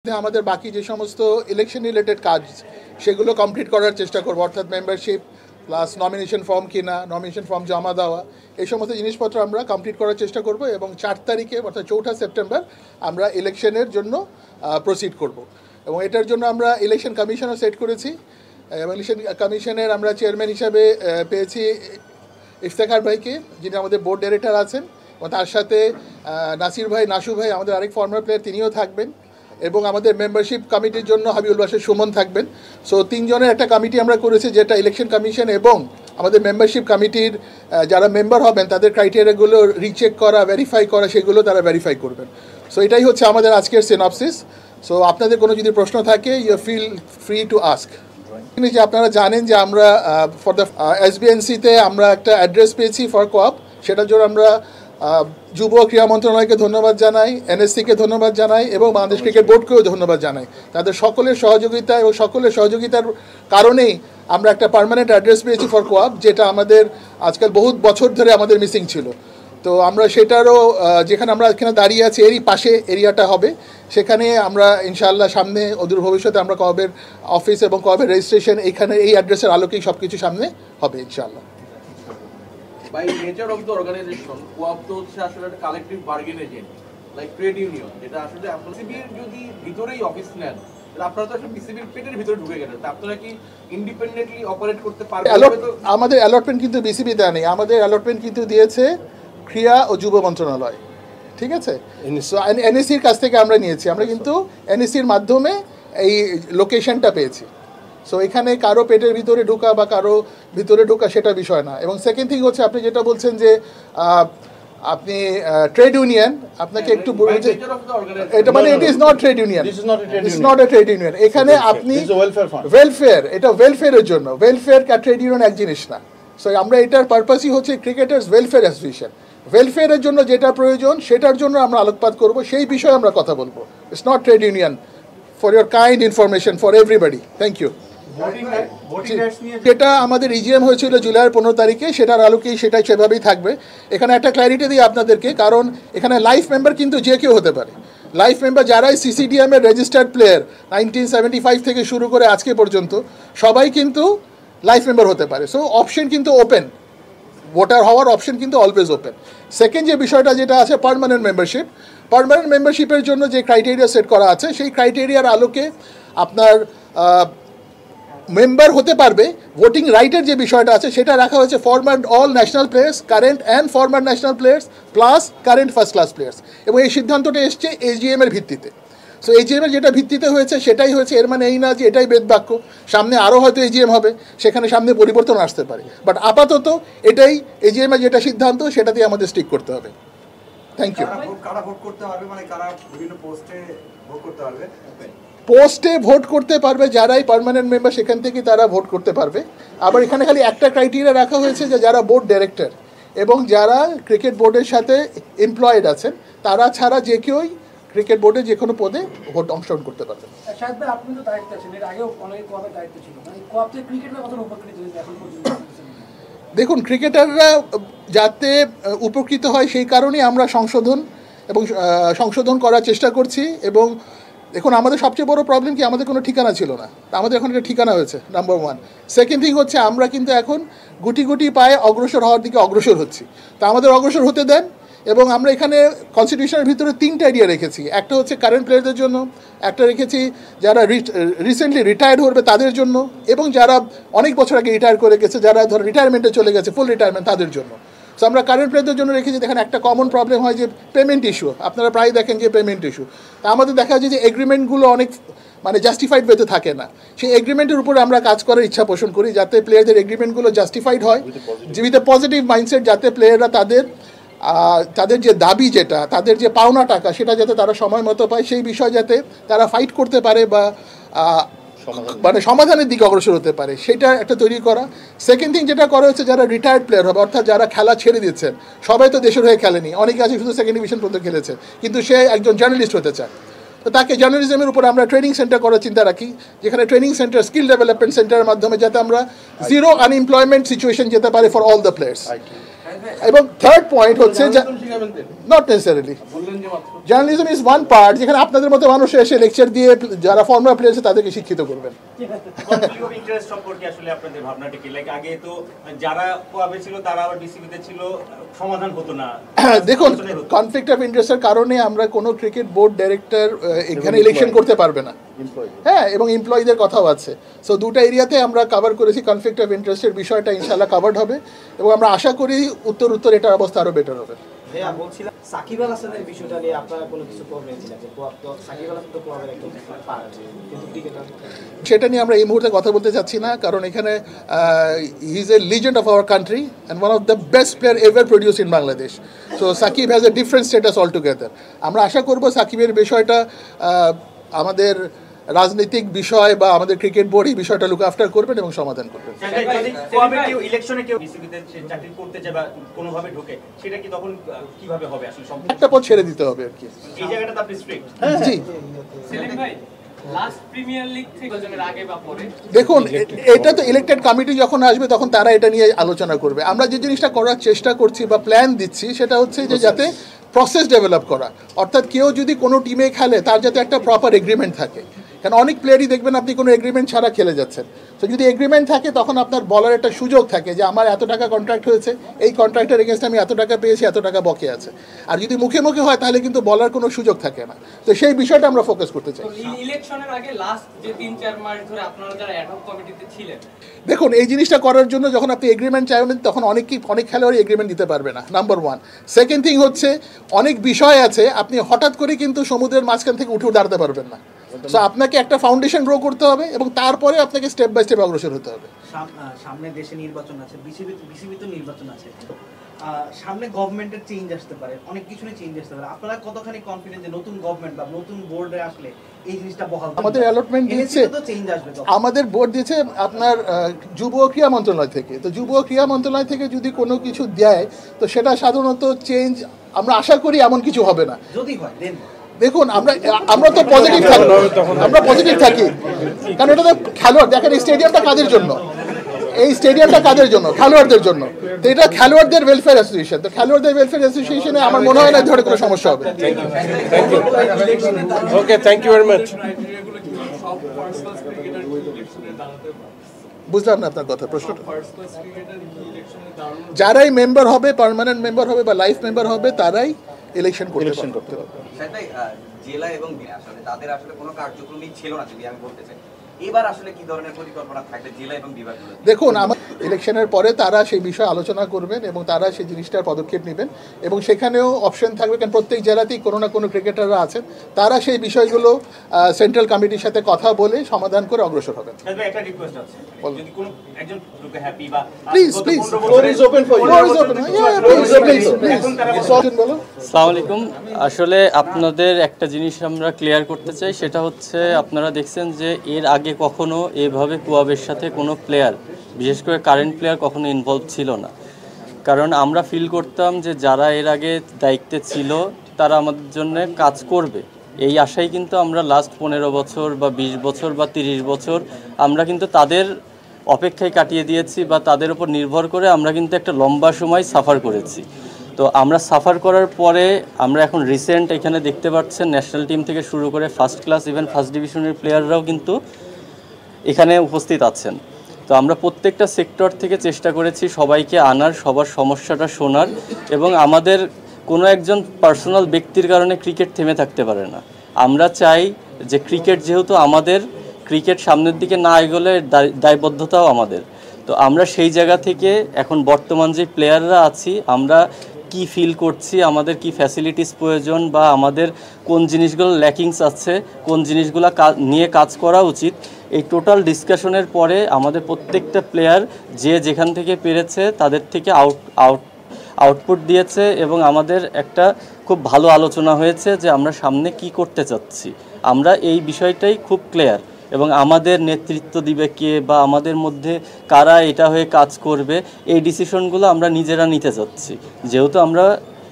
আমাদের বাকি যে সমস্ত ইলেকশন রিলেটেড কাজ সেগুলো কমপ্লিট করার চেষ্টা করব, অর্থাৎ মেম্বারশিপ প্লাস নমিনেশন ফর্ম কিনা, নমিনেশন ফর্ম জমা দেওয়া, এই সমস্ত জিনিসপত্র আমরা কমপ্লিট করার চেষ্টা করব এবং 4 তারিখে অর্থাৎ 4 সেপ্টেম্বর আমরা ইলেকশনের জন্য প্রসিড করব। এবং এটার জন্য আমরা ইলেকশন কমিশনও সেট করেছি এবং ইলেকশন কমিশনের আমরা চেয়ারম্যান হিসাবে পেয়েছি ইফতেখার ভাইকে, যিনি আমাদের বোর্ড ডাইরেক্টর আছেন, এবং তার সাথে নাসির ভাই, নাসু ভাই আমাদের আরেক ফর্মার প্লেয়ার, তিনিও থাকবেন, এবং আমাদের মেম্বারশিপ কমিটির জন্য হাবিবুল বাশির সুমন থাকবেন। সো 3 জনের একটা কমিটি আমরা করেছি, যেটা ইলেকশন কমিশন এবং আমাদের মেম্বারশিপ কমিটির যারা মেম্বার হবেন তাদের ক্রাইটেরিয়াগুলো রিচেক করা, ভেরিফাই করা, সেগুলো তারা ভেরিফাই করবেন। সো এটাই হচ্ছে আমাদের আজকের সিনপসিস। সো আপনাদের কোনো যদি প্রশ্ন থাকে, you feel free to ask. যে আপনারা জানেন যে আমরা ফর দ্য এসবিএনসিতে আমরা একটা অ্যাড্রেস পেয়েছি ফর কোঅপ, সেটার জন্য আমরা যুব ক্রীড়া মন্ত্রণালয়কে ধন্যবাদ জানাই, এনএসসিকে ধন্যবাদ জানাই এবং বাংলাদেশ ক্রিকেট বোর্ডকেও ধন্যবাদ জানাই। তাদের সকলের সহযোগিতা এবং সকলের সহযোগিতার কারণেই আমরা একটা পার্মানেন্ট অ্যাড্রেস পেয়েছি ফর কোঅপ, যেটা আমাদের আজকাল বহুত বছর ধরে আমাদের মিসিং ছিল। তো আমরা সেটারও যেখানে আমরা এখানে দাঁড়িয়ে আছি এরই পাশে এরিয়াটা হবে, সেখানে আমরা ইনশাআল্লাহ সামনে অদূর ভবিষ্যতে আমরা কোঅপের অফিস এবং কোঅপের রেজিস্ট্রেশন এইখানে এই অ্যাড্রেসের আলোকেই সব কিছু সামনে হবে ইনশাআল্লাহ। By nature of the organization, cope তো হচ্ছে আসলে একটা collective bargain agent, like trade union, যেটা আসলে আপনারা বিসিবির যদি ভিতরেই অফিস নেন, তাহলে আপনারা তো আসলে বিসিবির পেটের ভিতরে ঢুকে গেলেন, তা আপনারা কি ইন্ডিপেন্ডেন্টলি অপারেট করতে পারবেন? আমাদের অ্যালটমেন্ট কিন্তু বিসিবি দেয় নেই, আমাদের অ্যালটমেন্ট কিন্তু দিয়েছে ক্রীড়া ও যুব মন্ত্রণালয়, ঠিক আছে? এনএসসির কাছ থেকে আমরা নিয়েছি, আমরা কিন্তু এনএসসির মাধ্যমে এই লোকেশনটা পেয়েছি। সো এখানে কারো পেটের ভিতরে ঢোকা বা কারো ভিতরে ঢোকা সেটা বিষয় না। এবং সেকেন্ড থিং হচ্ছে আপনি যেটা বলছেন যে আপনি ট্রেড ইউনিয়ন, আপনাকে একটু এটা মানে it is not trade union, it's not a trade union. এখানে আপনি ওয়েলফেয়ার, এটা ওয়েলফেয়ারের জন্য, ওয়েলফেয়ার আর ট্রেড ইউনিয়ন এক জিনিস না। সো আমরা এটার পারপাসই হচ্ছে ক্রিকেটার্স ওয়েলফেয়ার অ্যাসোসিয়েশন, ওয়েলফেয়ারের জন্য যেটা প্রয়োজন সেটার জন্য আমরা আলোকপাত করব, সেই বিষয়ে আমরা কথা বলবো। It's not trade union, for your kind information for everybody. Thank you. যেটা আমাদের ইজিএম হয়েছিল জুলাইয়ের 15 তারিখে, সেটার আলোকেই সেটা সেভাবেই থাকবে। এখানে একটা ক্ল্যারিটি দিই আপনাদেরকে, কারণ এখানে লাইফ মেম্বার কিন্তু যে কেউ হতে পারে। লাইফ মেম্বার যারাই সিসিডিএম এর রেজিস্টার্ড প্লেয়ার 1975 থেকে শুরু করে আজকে পর্যন্ত সবাই কিন্তু লাইফ মেম্বার হতে পারে। সো অপশন কিন্তু ওপেন, ভোটার হওয়ার অপশন কিন্তু অলওয়েজ ওপেন। সেকেন্ড যে বিষয়টা যেটা আছে পার্মানেন্ট মেম্বারশিপ, পার্মানেন্ট মেম্বারশিপের জন্য যে ক্রাইটেরিয়া সেট করা আছে, সেই ক্রাইটেরিয়ার আলোকে আপনার মেম্বার হতে পারবে। ভোটিং রাইটের যে বিষয়টা আছে সেটা রাখা হয়েছে former all national players, current and former national players plus current first class players. এবং এই সিদ্ধান্তটা এসছে এজিএম এর ভিত্তিতে। সো এজিএম এর যেটা ভিত্তিতে হয়েছে সেটাই হয়েছে, এর মানে এই না যে এটাই বেদবাক্য, সামনে আরও হয়তো এজিএম হবে, সেখানে সামনে পরিবর্তন আসতে পারে, বাট আপাতত এটাই এজিএম এর যেটা সিদ্ধান্ত সেটাতেই আমাদের স্টিক করতে হবে। Thank you. পোস্টে ভোট করতে পারবে যারাই পার্মানেন্ট মেম্বার, সেখান থেকে তারা ভোট করতে পারবে। আবার এখানে খালি একটা ক্রাইটেরিয়া রাখা হয়েছে যে যারা বোর্ড ডাইরেক্টর এবং যারা ক্রিকেট বোর্ডের সাথে এমপ্লয়েড আছেন, তারা ছাড়া যে কেউই ক্রিকেট বোর্ডে যে কোনো পদে ভোট অংশগ্রহণ করতে পারবেন। দেখুন, ক্রিকেটাররা যাতে উপকৃত হয় সেই কারণেই আমরা সংশোধন করার চেষ্টা করছি। এবং দেখুন, আমাদের সবচেয়ে বড় প্রবলেম কি, আমাদের কোনো ঠিকানা ছিল না, আমাদের এখন একটা ঠিকানা হয়েছে, নাম্বার 1। সেকেন্ড থিং হচ্ছে আমরা কিন্তু এখন গুটি গুটি পায়ে অগ্রসর হওয়ার দিকে অগ্রসর হচ্ছি, তা আমাদের অগ্রসর হতে দেন। এবং আমরা এখানে কনস্টিটিউশনের ভিতরে 3টা এরিয়া রেখেছি, একটা হচ্ছে কারেন্ট প্লেয়ারদের জন্য, একটা রেখেছি যারা রিসেন্টলি রিটায়ার্ড হবে তাদের জন্য, এবং যারা অনেক বছর আগে রিটায়ার করে গেছে, যারা ধর রিটায়ারমেন্টে চলে গেছে, ফুল রিটায়ারমেন্ট, তাদের জন্য। সো আমরা কারেন্ট প্লেয়ারদের জন্য রেখেছি। দেখেন, একটা কমন প্রবলেম হয় যে পেমেন্ট ইস্যু, আপনারা প্রায় দেখেন যে পেমেন্ট ইস্যু। তা আমাদের দেখা যায় যে এগ্রিমেন্টগুলো অনেক মানে জাস্টিফাইড ওয়েতে থাকে না, সেই এগ্রিমেন্টের উপরে আমরা কাজ করার ইচ্ছা পোষণ করি, যাতে প্লেয়ারদের এগ্রিমেন্টগুলো জাস্টিফাইড হয়, উইথ এ পজিটিভ মাইন্ডসেট, যাতে প্লেয়াররা তাদের যে দাবি, যেটা তাদের যে পাওনা টাকা, সেটা যাতে তারা সময় মতো পায়, সেই বিষয় যাতে তারা ফাইট করতে পারে বা মানে সমাধানের দিকে অগ্রসর হতে পারে, সেটা একটা তৈরি করা। সেকেন্ড থিং যেটা করা হচ্ছে, যারা রিটায়ার্ড প্লেয়ার হবে, অর্থাৎ যারা খেলা ছেড়ে দিচ্ছেন, সবাই তো দেশের হয়ে খেলেনি, অনেকে আছে শুধু সেকেন্ড ডিভিশন পর্যন্ত খেলেছে, কিন্তু সে একজন জার্নালিস্ট হতে চায়, তো তাকে জার্নালিজমের উপর আমরা ট্রেনিং সেন্টার করার চিন্তা রাখি, যেখানে ট্রেনিং সেন্টার, স্কিল ডেভেলপমেন্ট সেন্টারের মাধ্যমে যাতে আমরা জিরো আনএমপ্লয়মেন্ট সিচুয়েশন যেতে পারে ফর অল দ্য প্লেয়ার্স। এবং থার্ড পয়েন্ট হচ্ছে নট নেসেসারিলি বললেন যে মাত্র জার্নালিজম ইজ ওয়ান পার্ট, যেখানে আপনাদের মতো মানুষ এসে লেকচার দিয়ে যারা ফর্মাল প্লেয়ার আছে তাদেরকে শিক্ষিত করবেন। কনফ্লিক্ট অফ ইন্টারেস্ট সম্পর্কে আসলে আপনাদের ভাবনাটা কি? লাইক আগে তো যারা কোয়াবে ছিল তারা আবার বিসিবিতে ছিল, সমাধান হতো না। দেখুন, কনফ্লিক্ট অফ ইন্টারেস্টের কারণে আমরা কোনো ক্রিকেট বোর্ড ডাইরেক্টর এখানে ইলেকশন করতে পারবে না। হ্যাঁ, এবং এমপ্লয়ীদের কথাও আছে। সো দুটো এরিয়াতে আমরা কভার করেছি। কনফ্লিক্ট অফ ইন্টারেস্টের বিষয়টা ইনশাআল্লাহ কভার্ড হবে এবং আমরা আশা করি উত্তর এটার অবস্থা আরও বেটার হবে। হ্যাঁ, বলছিলাম সাকিব আল হাসানের বিষয়টা নিয়ে আপনারা কোনো কিছু প্রবলেম ছিল যে সাকিব আল হাসান তো কোয়াবের একদম পার্ট, কিন্তু ক্রিকেটার সেটা নিয়ে আমরা এই মুহূর্তে কথা বলতে চাচ্ছি না, কারণ এখানে he is a legend of our country and one of the best player ever produce in Bangladesh. So Shakib has a different status all together. আমরা আশা করব সাকিবের বিষয়টা আমাদের রাজনৈতিক বিষয় বা আমাদের ক্রিকেট বোর্ড এই বিষয়টা লুক আফটার করবেন এবং সমাধান করবেন। যদি কোয়াবে কেউ ইলেকশনে কেউ বিসিবিতে চাকরি করতে যায় বা কোনোভাবে ঢোকে, সেটা কি তখন কিভাবে হবে আসলে? সম্পূর্ণ একটা পথ ছেড়ে দিতে হবে আর কি। এই জায়গাটা তো আপনি স্ট্রিক্ট। হ্যাঁ, জি। সেলিম ভাই, লাস্ট প্রিমিয়ার লিগ থেকে জনের আগে বা পরে দেখুন, এটা তো ইলেক্টেড কমিটি যখন আসবে তখন তারা এটা নিয়ে আলোচনা করবে। আমরা যে জিনিসটা করার চেষ্টা করছি বা প্ল্যান দিচ্ছি সেটা হচ্ছে যে যাতে প্রসেস ডেভেলপ করা, অর্থাৎ কেউ যদি কোনো টিমে খেলে তার যাতে একটা প্রপার এগ্রিমেন্ট থাকে। কারণ অনেক প্লেয়ারই দেখবেন আপনি কোনো এগ্রিমেন্ট ছাড়া খেলে যাচ্ছেন। তো যদি এগ্রিমেন্ট থাকে তখন আপনার বলার একটা সুযোগ থাকে যে আমার এত টাকা কন্ট্রাক্ট হয়েছে, এই কন্ট্রাক্টের এগেনস্ট আমি এত টাকা পেয়েছি, এত টাকা বকে আছে। আর যদি মুখে মুখে হয় তাহলে কিন্তু বলার কোনো সুযোগ থাকে না। তো সেই বিষয়টা আমরা ফোকাস করতে চাই। ইলেকশনের আগে লাস্ট যে 3-4 মাস ধরে আপনারা যারা অ্যাডহক কমিটিতে ছিলেন, দেখুন, এই জিনিসটা করার জন্য যখন আপনি এগ্রিমেন্ট চাইবেন তখন অনেক খেলোয়াড়ই এগ্রিমেন্ট দিতে পারবে না, নাম্বার ওয়ান। সেকেন্ড থিং হচ্ছে অনেক বিষয় আছে আপনি হঠাৎ করে কিন্তু সমুদ্রের মাঝখান থেকে উঠে দাঁড়াতে পারবেন না। সো আপনাকে একটা ফাউন্ডেশন গ্রো করতে হবে এবং তারপরে আপনাকে স্টেপ বাই স্টেপ অগ্রসর হতে হবে। সামনে দেশে নির্বাচন আছে, বিসিবি তো নির্বাচন আছে, সামনে গভর্নমেন্টের চেঞ্জ আসতে পারে, অনেক কিছু চেঞ্জ আসতে পারে। আপনারা কতখানি কনফিডেন্ট যে নতুন গভর্নমেন্ট বা নতুন বোর্ডে আসলে এই জিনিসটা বহাল থাকবে? আমাদের অ্যালটমেন্ট দিয়েছে, তো চেঞ্জ আসবে। আমাদের বোর্ড দিয়েছে আপনার যুব ও ক্রীড়া মন্ত্রণালয় থেকে। তো যুব ও ক্রীড়া মন্ত্রণালয় থেকে যদি কোনো কিছু দেয় তো সেটা সাধারণত চেঞ্জ আমরা আশা করি এমন কিছু হবে না। যদি হয় দেন দেখুন, আমরা তো পজিটিভ থাকি, আমরা পজিটিভ থাকি, কারণ এটা তো খেলোয়াড়। দেখেন এই স্টেডিয়ামটা কাদের জন্য? এই স্টেডিয়ামটা কাদের জন্য? খেলোয়াড়দের জন্য। তো এটা খেলোয়াড়দের ওয়েলফেয়ার অ্যাসোসিয়েশন। তো খেলোয়াড়দের ওয়েলফেয়ার অ্যাসোসিয়েশনে আমার মনে হয় না ধরে কোনো সমস্যা হবে। ওকে, থ্যাংক ইউ ভেরি মাচ। ক্রাইটেরিয়াগুলো কি সব ফার্স্ট ক্লাস ক্রিকেটার ইলেকশনে দাঁড়াতে পারে? বুঝলাম না আপনার কথা, প্রশ্নটা। ফার্স্ট ক্লাস ক্রিকেটার কি ইলেকশনে দাঁড়ানো? যারাই মেম্বার হবে, পার্মানেন্ট মেম্বার হবে বা লাইফ মেম্বার হবে, তারাই ইলেকশন করতে পারবে। সেটাই জেলা এবং আসলে তাদের আসলে কোনো কার্যক্রমই ছিল না, যদি আমি বলতে চাই। এবার আসলে কি ধরনের পরিকল্পনা থাকবে জেলা এবং বিভাগগুলো? দেখুন, আমার ইলেকশনের পরে তারা সেই বিষয়ে আলোচনা করবেন এবং তারা সেই জিনিসটার পদক্ষেপ নেবেন এবং সেখানেও অপশন থাকবে, কারণ প্রত্যেক জেলাতেই কোনো না কোনো ক্রিকেটাররা আছেন, তারা সেই বিষয়গুলো সেন্ট্রাল কমিটির সাথে কথা বলে সমাধান করে অগ্রসর হবেন। একটা রিকোয়েস্ট আছে, যদি কোনো একজন লোকে হ্যাপি বা please please, floor is open for you. বলো। আসসালামু আলাইকুম। আসলে আপনাদের একটা জিনিস আমরা ক্লিয়ার করতে চাই, সেটা হচ্ছে আপনারা দেখছেন যে এর আগে কখনো এভাবে কুয়াবের সাথে কোনো প্লেয়ার, বিশেষ করে কারেন্ট প্লেয়ার, কখনো ইনভলভ ছিল না। কারণ আমরা ফিল করতাম যে যারা এর আগে দায়িত্বে ছিল তারা আমাদের জন্য কাজ করবে, এই আশাই কিন্তু আমরা লাস্ট 15 বছর বা 20 বছর বা 30 বছর আমরা কিন্তু তাদের অপেক্ষায় কাটিয়ে দিয়েছি বা তাদের উপর নির্ভর করে আমরা কিন্তু একটা লম্বা সময় সাফার করেছি। তো আমরা সাফার করার পরে আমরা এখন রিসেন্ট এখানে দেখতে পাচ্ছেন ন্যাশনাল টিম থেকে শুরু করে ফার্স্ট ক্লাস ইভেন ফার্স্ট ডিভিশনের প্লেয়াররাও কিন্তু এখানে উপস্থিত আছেন। তো আমরা প্রত্যেকটা সেক্টর থেকে চেষ্টা করেছি সবাইকে আনার, সবার সমস্যাটা শোনার, এবং আমাদের কোনো একজন পার্সোনাল ব্যক্তির কারণে ক্রিকেট থেমে থাকতে পারে না। আমরা চাই যে ক্রিকেট যেহেতু আমাদের, ক্রিকেট সামনের দিকে না এগোলে দায়বদ্ধতাও আমাদের। তো আমরা সেই জায়গা থেকে এখন বর্তমান যে প্লেয়াররা আছি আমরা কি ফিল করছি, আমাদের কি ফ্যাসিলিটিস প্রয়োজন বা আমাদের কোন জিনিসগুলো ল্যাকিংস আছে, কোন জিনিসগুলো নিয়ে কাজ করা উচিত, এই টোটাল ডিসকাশনের পরে আমাদের প্রত্যেকটা প্লেয়ার যে যেখান থেকে পেরেছে তাদের থেকে আউটপুট দিয়েছে এবং আমাদের একটা খুব ভালো আলোচনা হয়েছে যে আমরা সামনে কি করতে চাচ্ছি। আমরা এই বিষয়টাই খুব ক্লিয়ার এবং আমাদের নেতৃত্ব দিবে কে বা আমাদের মধ্যে কারা এটা হয়ে কাজ করবে, এই ডিসিশনগুলো আমরা নিজেরা নিতে চাচ্ছি, যেহেতু আমরা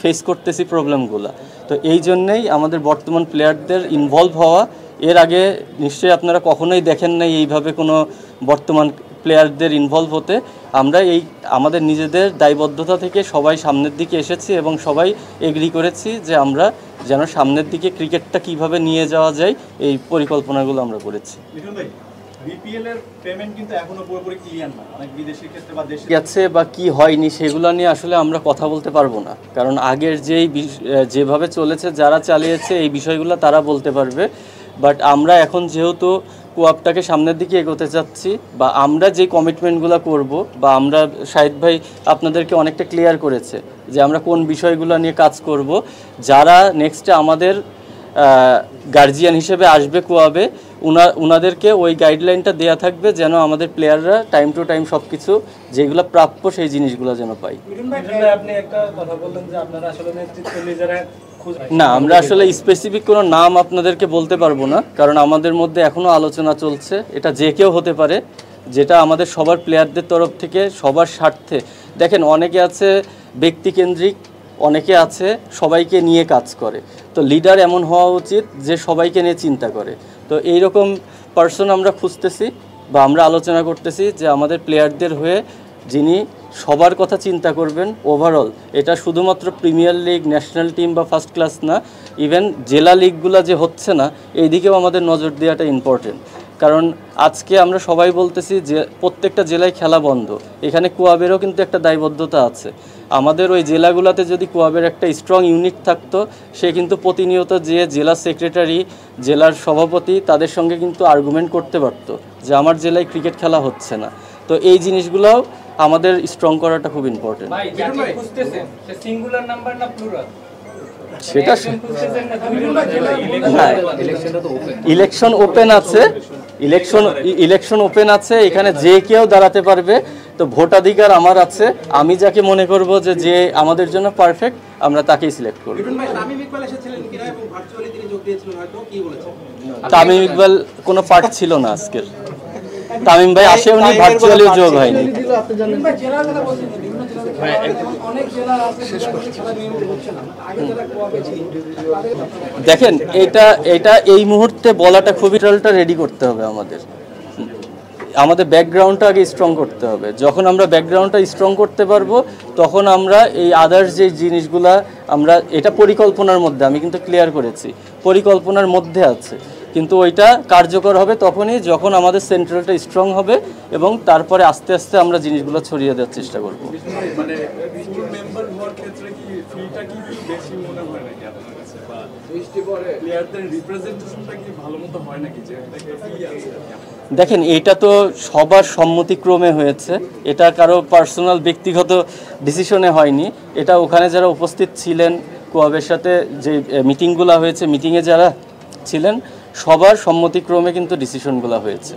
ফেস করতেছি প্রবলেমগুলো। তো এই জন্যেই আমাদের বর্তমান প্লেয়ারদের ইনভলভ হওয়া। এর আগে নিশ্চয়ই আপনারা কখনোই দেখেন নাই এইভাবে কোনো বর্তমান প্লেয়ারদের ইনভলভ হতে আমরা আমাদের নিজেদের দায়বদ্ধতা থেকে সবাই সামনের দিকে এসেছি এবং সবাই এগ্রি করেছি যে আমরা যেন সামনের দিকে ক্রিকেটটা কিভাবে নিয়ে যাওয়া যায় এই পরিকল্পনাগুলো আমরা করেছি। বিপিএল এর পেমেন্ট কিন্তু এখনো পুরোপুরি ক্লিয়ার না, অনেক বিদেশি ক্ষেত্রে বা দেশে গেছে বা কি হয়নি সেগুলো নিয়ে আসলে আমরা কথা বলতে পারবো না, কারণ আগের যেভাবে চলেছে যারা চালিয়েছে এই বিষয়গুলো তারা বলতে পারবে। বাট আমরা এখন যেহেতু কোয়াপটাকে সামনের দিকে এগোতে চাচ্ছি বা আমরা যে কমিটমেন্টগুলো করব বা আমরা শাহিদ ভাই আপনাদেরকে অনেকটা ক্লিয়ার করেছে যে আমরা কোন বিষয়গুলো নিয়ে কাজ করব, যারা নেক্সটে আমাদের গার্জিয়ান হিসেবে আসবে কোয়াবে উনাদেরকে ওই গাইডলাইনটা দেয়া থাকবে যেন আমাদের প্লেয়াররা টাইম টু টাইম সব কিছু যেগুলো প্রাপ্য সেই জিনিসগুলো যেন পাই। আপনি একটা কথা বললেন যে আপনারা আসলে নেতৃত্ব নিজেরা না, আমরা আসলে স্পেসিফিক কোনো নাম আপনাদেরকে বলতে পারবো না, কারণ আমাদের মধ্যে এখনও আলোচনা চলছে। এটা যে কেউ হতে পারে, যেটা আমাদের সবার প্লেয়ারদের তরফ থেকে সবার স্বার্থে। দেখেন, অনেকে আছে ব্যক্তিকেন্দ্রিক, অনেকে আছে সবাইকে নিয়ে কাজ করে। তো লিডার এমন হওয়া উচিত যে সবাইকে নিয়ে চিন্তা করে। তো এইরকম পার্সন আমরা খুঁজতেছি বা আমরা আলোচনা করতেছি যে আমাদের প্লেয়ারদের হয়ে যিনি সবার কথা চিন্তা করবেন ওভারঅল। এটা শুধুমাত্র প্রিমিয়ার লিগ, ন্যাশনাল টিম বা ফার্স্ট ক্লাস না, ইভেন জেলা লিগগুলো যে হচ্ছে না এই দিকেও আমাদের নজর দেওয়াটা ইম্পর্টেন্ট। কারণ আজকে আমরা সবাই বলতেছি যে প্রত্যেকটা জেলায় খেলা বন্ধ, এখানে কোয়াবেরও কিন্তু একটা দায়বদ্ধতা আছে। আমাদের ওই জেলাগুলোতে যদি কোয়াবের একটা স্ট্রং ইউনিট থাকতো, সে কিন্তু প্রতিনিয়ত যে জেলা সেক্রেটারি, জেলার সভাপতি তাদের সঙ্গে কিন্তু আর্গুমেন্ট করতে পারতো যে আমার জেলায় ক্রিকেট খেলা হচ্ছে না। তো এই জিনিসগুলোও আমাদের স্ট্রং করাটা খুব ইম্পর্টেন্ট। সিঙ্গুলার নাম্বার না প্লুরাল? সেটা ইলেকশন ওপেন আছে, ইলেকশন ওপেন আছে, এখানে যে কেউ দাঁড়াতে পারবে। তো ভোটাধিকার আমার আছে, আমি যাকে মনে করব যে আমাদের জন্য পারফেক্ট আমরা তাকেই সিলেক্ট করব। তামিম ইকবাল কোনো পার্ট ছিল না আজকের। তামিম ভাই আসে, উনি ভার্চুয়ালি যোগ হয়নি। দেখেন, এটা এই মুহূর্তে বলাটা খুবই রেডি করতে হবে আমাদের ব্যাকগ্রাউন্ডটা আগে স্ট্রং করতে হবে। যখন আমরা ব্যাকগ্রাউন্ডটা স্ট্রং করতে পারবো তখন আমরা এই আদার্স যে জিনিসগুলা আমরা এটা পরিকল্পনার মধ্যে, আমি কিন্তু ক্লিয়ার করেছি পরিকল্পনার মধ্যে আছে, কিন্তু ওইটা কার্যকর হবে তখনই যখন আমাদের সেন্ট্রালটা স্ট্রং হবে এবং তারপরে আস্তে আস্তে আমরা জিনিসগুলো ছড়িয়ে দেওয়ার চেষ্টা করব। মানে ফুল মেম্বার হওয়ার ক্ষেত্রে কি ফিটা কি বেশি মনে হয় নাকি আপনার কাছে, বা প্লেয়ারদের রিপ্রেজেন্টেশনটা কি ভালোমতো হয় নাকি, যে একটা ফি আছে? দেখেন, এটা তো সবার সম্মতিক্রমে হয়েছে, এটা কারো পার্সোনাল ব্যক্তিগত ডিসিশনে হয়নি। এটা ওখানে যারা উপস্থিত ছিলেন, কোয়াবের সাথে যে মিটিংগুলো হয়েছে, মিটিংয়ে যারা ছিলেন সবার সম্মতিক্রমে কিন্তু ডিসিশনগুলো হয়েছে।